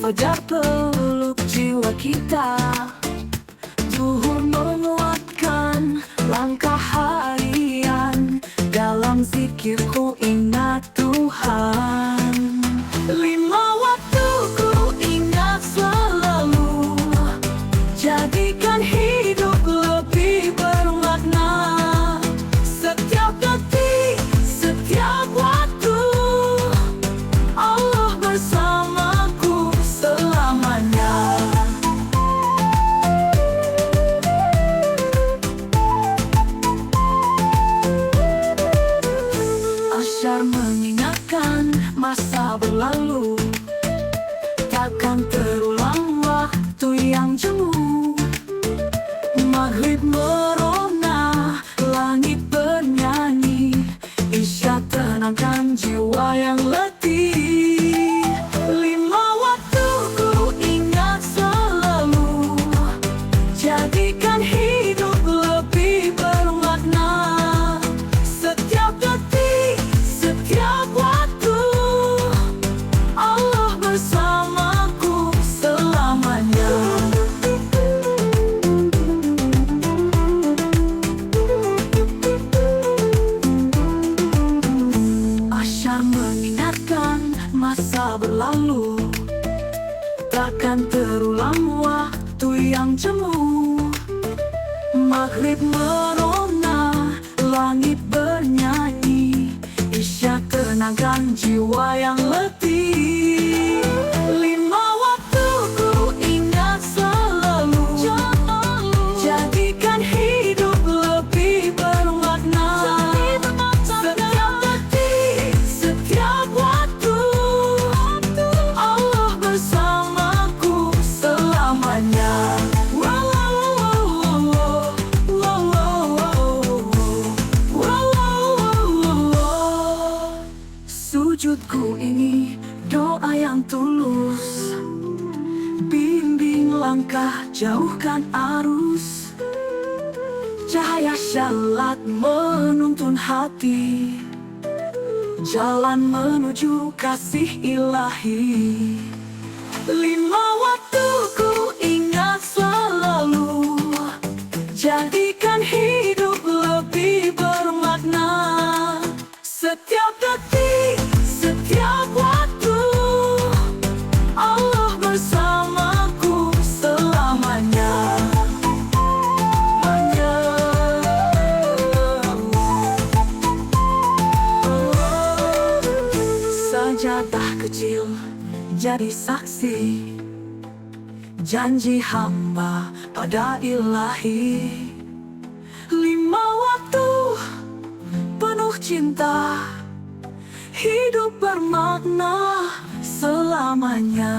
fajar peluk jiwa kita. Zuhur menguatkan langkah harian. Dalam zikirku ingat Tuhan. Lima waktu ku ingat selalu. Jadikan hidup lebih bermakna. Setiap detik, setiap waktu, Allah bersamaku selamanya. Asyar mengingatkan masa berlalu. Takkan terulang waktu yang jemu. Maghrib merona, langit bernyanyi. Isya tenangkan jiwa yang letih. Lima waktu ku ingat selalu. Jadikan hidup lebih bermakna. Setiap detik, setiap waktu, Allah bersamaku selamanya. Asyar mengingatkan masa berlalu. Takkan terulang waktu yang jemu. Maghrib merona, langit bernyanyi. Isya tenangkan jiwa yang letih. Lima waktu ku ingat selalu. Jadikan hidup lebih bermakna. Setiap detik, setiap waktu, Allah bersamaku selamanya. Sujudku ini doa yang tulus. Bimbing langkah, jauhkan arus. Cahaya syalat menuntun hati. Jalan menuju kasih ilahi. Lima waktu ku ingat selalu. Jadikan hidup lebih bermakna. Setiap detik, setiap waktu, Allah bersamaku selamanya. Sajadah kecil jadi saksi. Janji hamba pada ilahi. Lima waktu penuh cinta. Hidup bermakna selamanya.